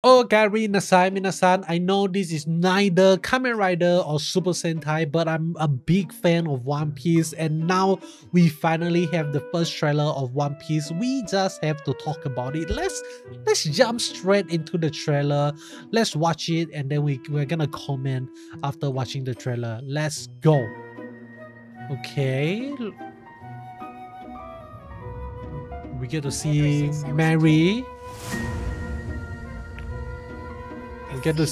Okay, minasan, I know this is neither Kamen Rider or Super Sentai, but I'm a big fan of One Piece, and now we finally have the first trailer of One Piece. We just have to talk about it. Let's jump straight into the trailer. Let's watch it, and then we're gonna comment after watching the trailer. Let's go. Okay, we get to see Mary. We get to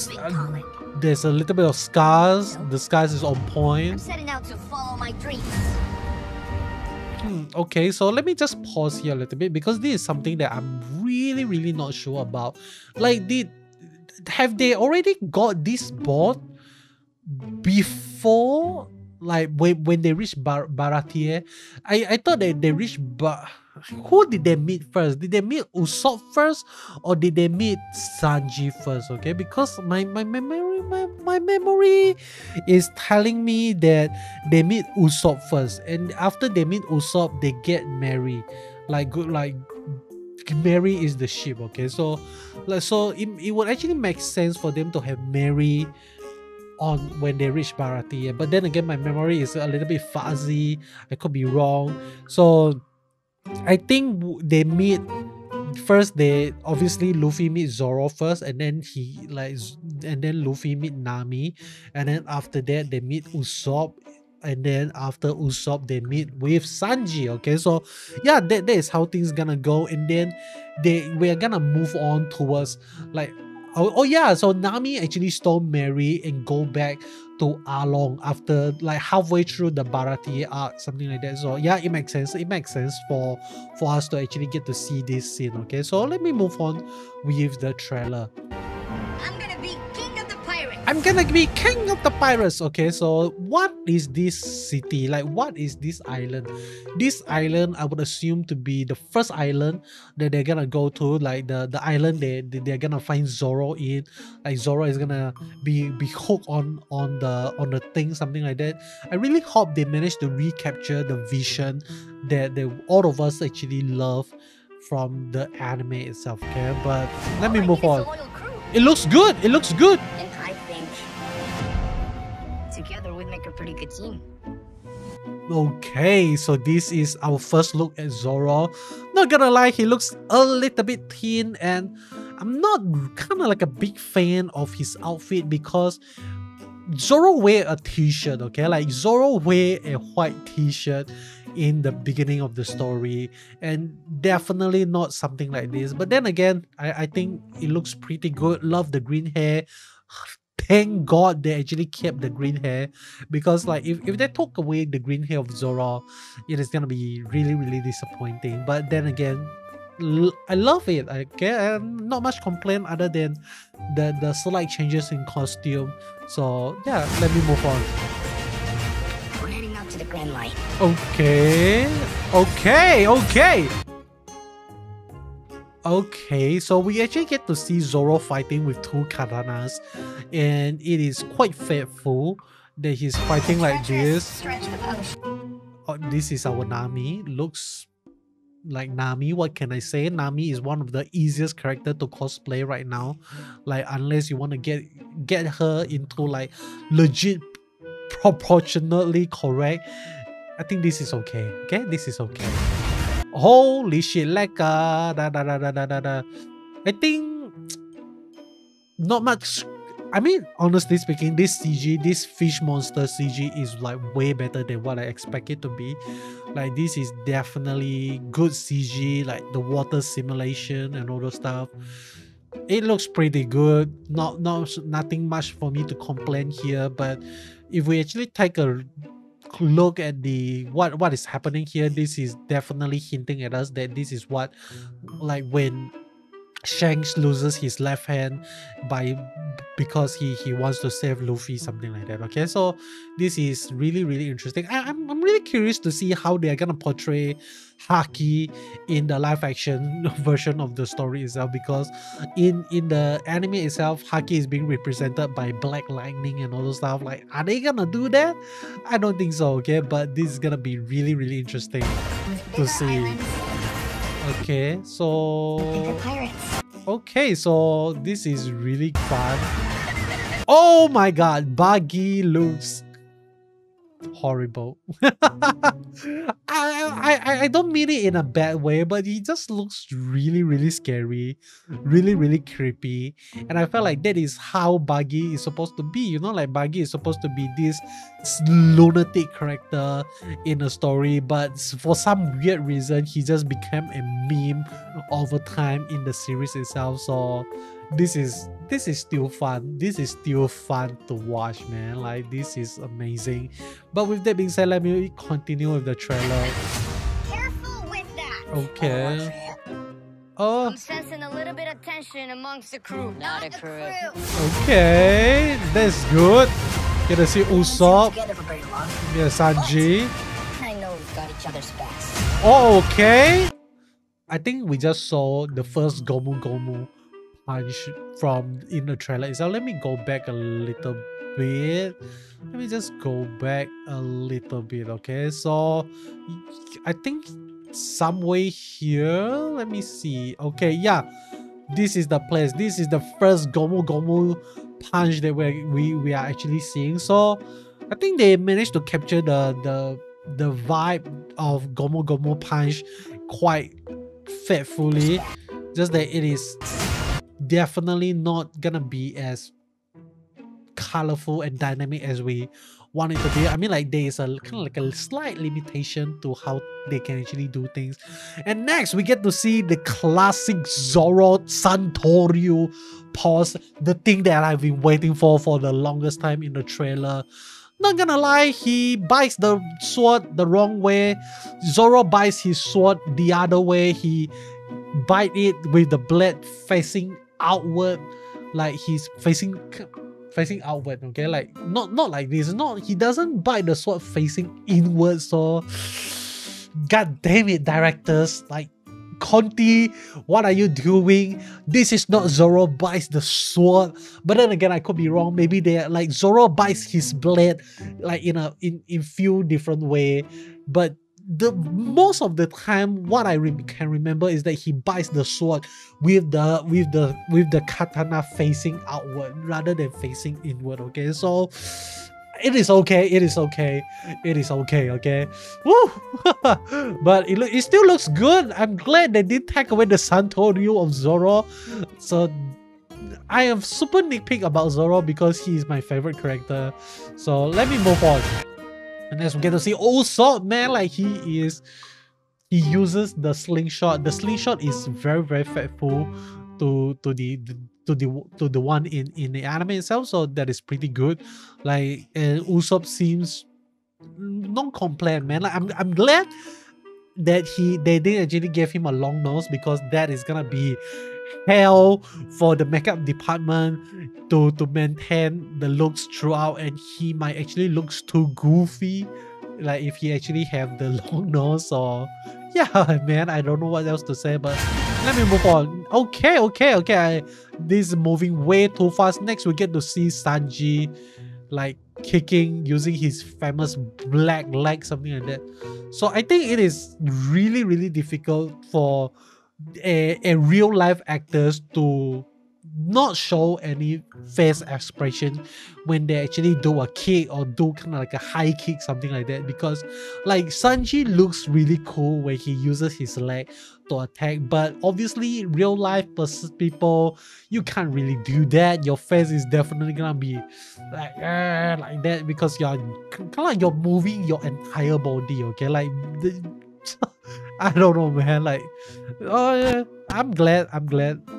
there's a little bit of scars. The scars is on point. I'm setting out to follow my dreams. Okay, so let me just pause here a little bit because this is something that I'm really not sure about. Like, have they already got this board before, like when they reached Baratie? I thought that they reached who did they meet first? Did they meet Usopp first, or did they meet Sanji first? Okay, because my memory is telling me that they meet Usopp first, and after they meet Usopp, they get Mary. Like Mary is the ship. Okay, so it would actually make sense for them to have Mary on when they reach Baratie. But then again, my memory is a little bit fuzzy. I could be wrong. So I think they meet first. They obviously Luffy meet Zoro first, and then Luffy meet Nami, and then after that they meet Usopp, and then after Usopp they meet with Sanji. Okay, so yeah, that is how things gonna go, and then we're gonna move on towards like oh yeah, so Nami actually stole Mary and go back to Arlong after like halfway through the Baratie arc, something like that. So yeah, it makes sense. It makes sense for us to actually get to see this scene. Okay, so let me move on with the trailer. I'm gonna be king of the pirates. I'm gonna be king of the pirates. Okay, so what is this city? Like, what is this island? This island, I would assume to be the first island that they're gonna go to. Like the island they're gonna find Zoro in. Like Zoro is gonna be hooked on the thing, something like that. I really hope they manage to recapture the vision that all of us actually love from the anime itself. Okay, but let me move on. It looks good. It looks good. And I think together we'd make a pretty good team. Okay, so this is our first look at Zoro. Not gonna lie, he looks a little bit thin, and I'm not kind of like a big fan of his outfit because Zoro wear a t-shirt. Okay, like Zoro wear a white t-shirt in the beginning of the story, and definitely not something like this. But then again, I think it looks pretty good. Love the green hair. Thank God they actually kept the green hair, because like if they took away the green hair of Zoro, it is gonna be really disappointing. But then again, I love it. Okay, not much complaint other than the slight changes in costume. So yeah, let me move on. We're heading out to the Grand Line. Okay, so we actually get to see Zoro fighting with two katanas, and it is quite fateful that he's fighting like this. Stretch the post. Oh, this is our Nami. Looks like Nami. What can I say? Nami is one of the easiest character to cosplay right now. Like, unless you want to get her into like legit proportionately correct, I think this is okay. Okay, this is okay. Holy shit, like I think not much. I mean, honestly speaking, this CG, this fish monster CG is like way better than what I expect it to be. Like, this is definitely good CG, like the water simulation and all those stuff. It looks pretty good. Nothing much for me to complain here. But if we actually take a look at the what is happening here, this is definitely hinting at us that this is what, like when Shanks loses his left hand because he wants to save Luffy, something like that. Okay, so this is really interesting. I'm really curious to see how they are gonna portray Haki in the live action version of the story itself, because in the anime itself, Haki is being represented by Black Lightning and all those stuff. Like, are they gonna do that? I don't think so. Okay, but this is gonna be really interesting to see. Okay, so The pirates. Okay, so this is really fun. Oh my god, Buggy looks horrible. I don't mean it in a bad way, but he just looks really, really scary, really, really creepy. And I felt like that is how Buggy is supposed to be. You know, like Buggy is supposed to be this lunatic character in a story, but for some weird reason, he just became a meme over time in the series itself. So this is still fun. This is still fun to watch, man. Like, this is amazing. But with that being said, let me continue with the trailer. Careful with that. Okay. Oh, I'm sensing a little bit of tension amongst the crew. Not a crew. okay. That's good. Get to see Usopp. Together for very long. Yeah, Sanji. I know we've got each other's backs. Oh, okay. I think we just saw the first Gomu Gomu punch from in the trailer. So let me go back a little bit. Let me just go back a little bit. Okay, so I think somewhere here. Let me see. Okay, yeah, this is the place. This is the first Gomu Gomu punch that we are actually seeing. So I think they managed to capture the vibe of Gomu Gomu punch quite faithfully. Just that it is definitely not gonna be as colorful and dynamic as we want it to be. I mean, like, there is a kind of like a slight limitation to how they can actually do things. And next we get to see the classic Zoro Santoryu pose, the thing that I've been waiting for the longest time in the trailer. Not gonna lie, he bites the sword the wrong way. Zoro bites his sword the other way. He bite it with the blade facing outward, like he's facing outward. Okay, like not like this. Not, he doesn't bite the sword facing inward. So god damn it, directors, like, Conti, what are you doing? This is not Zoro bites the sword. But then again, I could be wrong. Maybe they like Zoro bites his blade like in few different way. But the most of the time, what I can remember is that he bites the sword with the katana facing outward rather than facing inward. Okay, so it is okay. It is okay. It is okay. Okay. Woo! But it still looks good. I'm glad they did take away the Santoryu of Zoro. So I am super nitpick about Zoro because he is my favorite character. So let me move on. And as we get to see Usopp, man, like he uses the slingshot. The slingshot is very, very faithful to the one in the anime itself, so that is pretty good. Like, and Usopp seems non-complaint, man. Like, I'm glad that they didn't actually give him a long nose, because that is gonna be hell for the makeup department to maintain the looks throughout, and he might actually looks too goofy, like if he actually have the long nose. Or yeah, man, I don't know what else to say, but let me move on. Okay, this is moving way too fast. Next we get to see Sanji like kicking using his famous black leg, something like that. So I think it is really, really difficult for a real life actors to not show any face expression when they actually do a kick or do kind of like a high kick, something like that, because like Sanji looks really cool when he uses his leg to attack, but obviously real life people, you can't really do that. Your face is definitely gonna be like that, because you're kind of like you're moving your entire body. Okay, like I don't know, man. Like, oh yeah, I'm glad.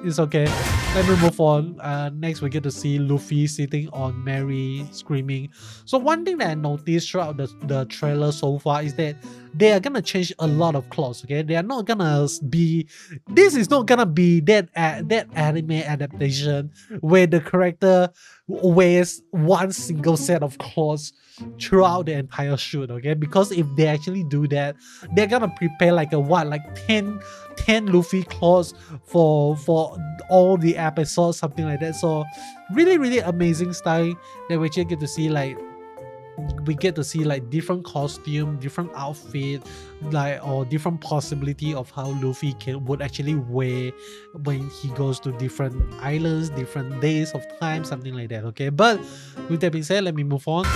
It's okay. Let me move on. Next we get to see Luffy sitting on Mary screaming. So one thing that I noticed throughout the trailer so far is that they are gonna change a lot of clothes. Okay, they are not gonna be. This is not gonna be that anime adaptation where the character wears one single set of clothes throughout the entire shoot. Okay, because if they actually do that, they're gonna prepare like a what, like 10 Luffy clothes for all the episodes, something like that. So really, really amazing style that we actually get to see. Like, we get to see like different costume, different outfit, like, or different possibility of how Luffy would actually wear when he goes to different islands, different days of time, something like that. Okay, but with that being said, let me move on.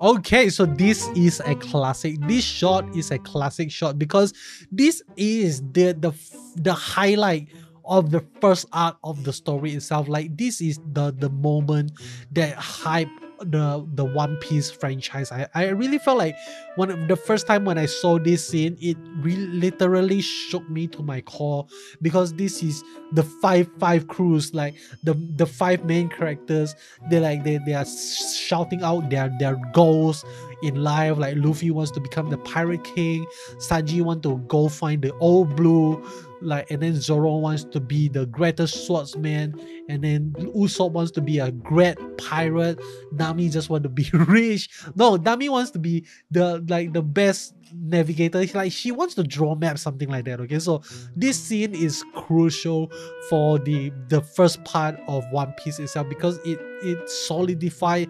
Okay, so this is a classic. This shot is a classic shot because this is the highlight of the first arc of the story itself. Like, this is the moment that hype the One Piece franchise. I really felt like the first time when I saw this scene, it really literally shook me to my core, because this is the five crews, like the five main characters. They are shouting out their goals in life. Like, Luffy wants to become the Pirate King, Sanji wants to go find the Old Blue, like, and then Zoro wants to be the greatest swordsman, and then Usopp wants to be a great pirate. Nami just want to be rich. No, Nami wants to be the best navigator. Like, she wants to draw maps, something like that. Okay, so this scene is crucial for the first part of One Piece itself, because it solidified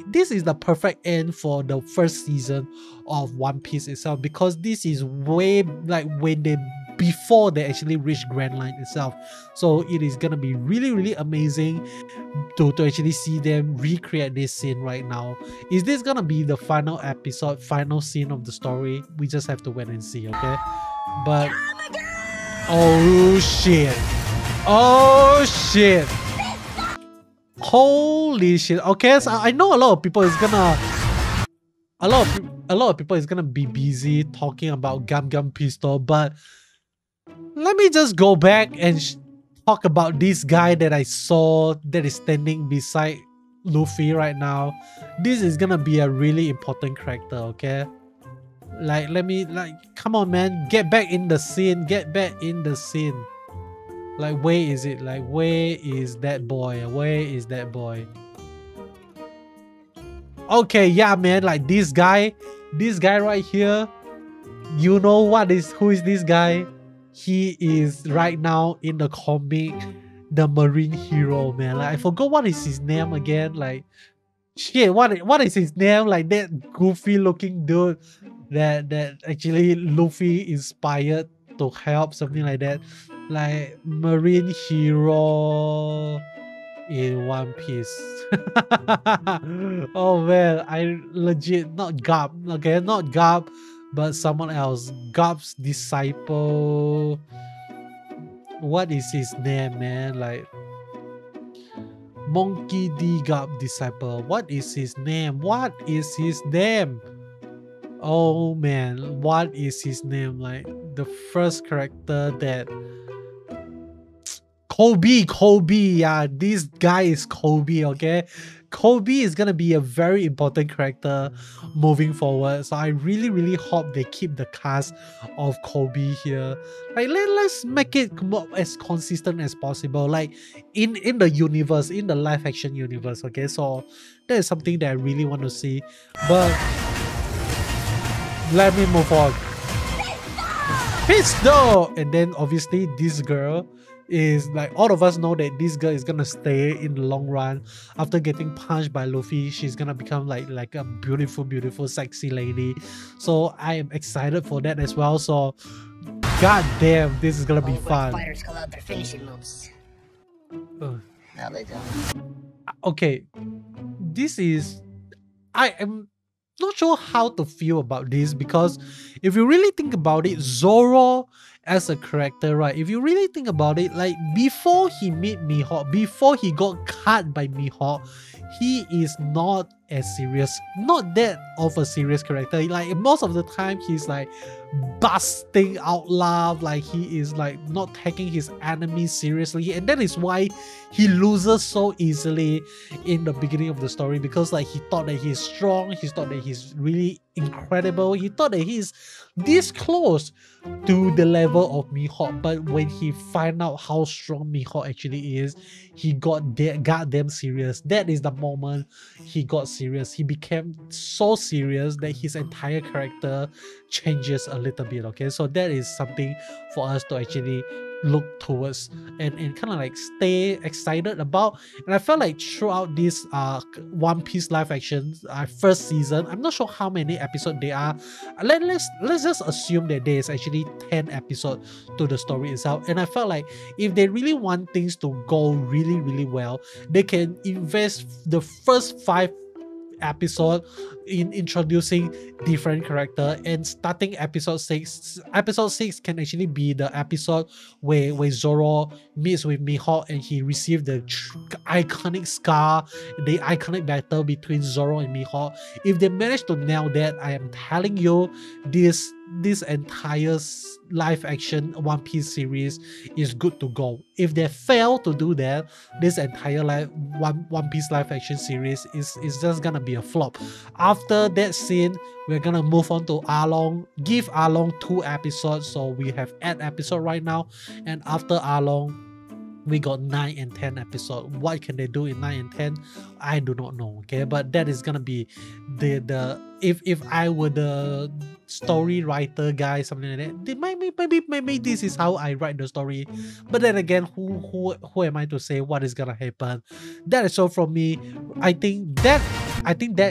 this is the perfect end for the first season of One Piece itself, because this is way like when before they actually reach Grand Line itself. So it is gonna be really amazing to actually see them recreate this scene right now. Is this gonna be the final episode, final scene of the story? We just have to wait and see. Okay, but oh shit, oh shit, holy shit. Okay, so I know a lot of people is gonna a lot of people is gonna be busy talking about Gum Gum Pistol, but let me just go back and talk about this guy that I saw that is standing beside Luffy right now. This is gonna be a really important character. Okay, like, let me, like, come on man, get back in the scene, get back in the scene. Like, where is it? Like, where is that boy? Where is that boy? Okay, yeah man, like this guy right here, you know who is this guy? He is right now in the comic the marine hero, man. Like, I forgot what is his name again. Like, shit, what is his name? Like, that goofy looking dude that actually Luffy inspired to help, something like that. Like, marine hero in One Piece. Oh man, I legit, not Garp, okay, not Garp, but someone else. Garp's disciple. What is his name, man? Like, Monkey D. Garp disciple. What is his name? What is his name? Oh man, what is his name? Like, the first character that Kobe, yeah, this guy is Kobe. Okay, Kobe is gonna be a very important character moving forward, so I really hope they keep the cast of Kobe here. Like, let's make it as consistent as possible, like in the universe, in the live action universe. Okay, so that is something that I really want to see, but let me move on. Pistol! And then obviously this girl is, like, all of us know that this girl is gonna stay in the long run. After getting punched by Luffy, she's gonna become like a beautiful sexy lady. So I am excited for that as well. So god damn, this is gonna be fun. Fighters call out their finishing moves. Ugh. No, they don't. Okay, this is, I am not sure how to feel about this, because if you really think about it, Zoro as a character, right? If you really think about it, like, before he met Mihawk, before he got cut by Mihawk, he is not as serious, not that of a serious character. Like, most of the time he's like busting out loud, like he is like not taking his enemies seriously, and that is why he loses so easily in the beginning of the story, because like he thought that he's strong, he thought that he's really incredible, he thought that he's this close to the level of Mihawk. But when he find out how strong Mihawk actually is, he got goddamn serious. That is the moment he got serious. He became so serious that his entire character changes a little bit. Okay, so that is something for us to actually look towards and kind of like stay excited about. And I felt like throughout this One Piece live action first season, I'm not sure how many episodes there are. Let's just assume that there is actually 10 episodes to the story itself. And I felt like if they really want things to go really, really well, they can invest the first 5 episode in introducing different character, and starting episode 6 can actually be the episode where Zoro meets with Mihawk and he received the iconic scar, the iconic battle between Zoro and Mihawk. If they manage to nail that, I am telling you, this entire live action One Piece series is good to go. If they fail to do that, this entire One Piece live action series is just gonna be a flop. After that scene, we're gonna move on to Arlong. Give Arlong 2 episodes, so we have 8 episodes right now. And after Arlong, we got 9 and 10 episodes. What can they do in 9 and 10? I do not know. Okay, but that is gonna be the if I were the story writer guy, something like that, maybe this is how I write the story. But then again, who am I to say what is gonna happen? That is all from me. I think that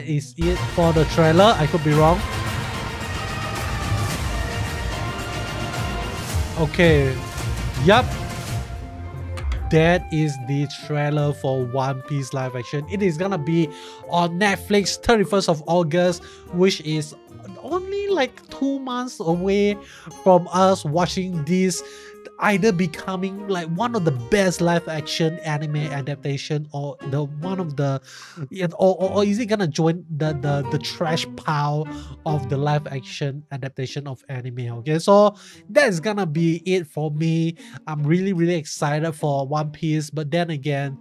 is it for the trailer. I could be wrong. Okay. Yup. That is the trailer for One Piece live action. It is gonna be on Netflix 31st of August, which is only like 2 months away from us watching this either becoming like one of the best live action anime adaptation, or the one of the or is it gonna join the trash pile of the live action adaptation of anime. Okay, so that is gonna be it for me. I'm really excited for One Piece, but then again,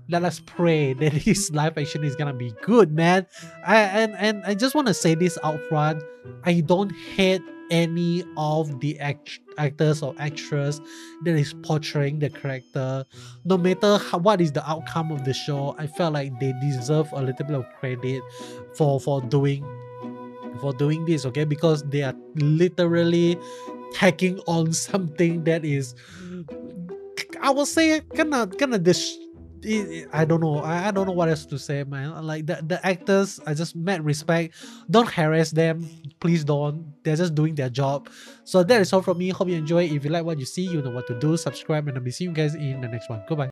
let us pray that this live action is gonna be good, man. And I just want to say this out front. I don't hate any of the actors or actress that is portraying the character. No matter what is the outcome of the show, I felt like they deserve a little bit of credit for doing this, okay? Because they are literally taking on something that is, I will say, I don't know. I don't know what else to say, man. Like the actors, I just mad respect. Don't harass them, please don't. They're just doing their job. So that is all from me. Hope you enjoy. If you like what you see, you know what to do. Subscribe, and I'll be seeing you guys in the next one. Goodbye.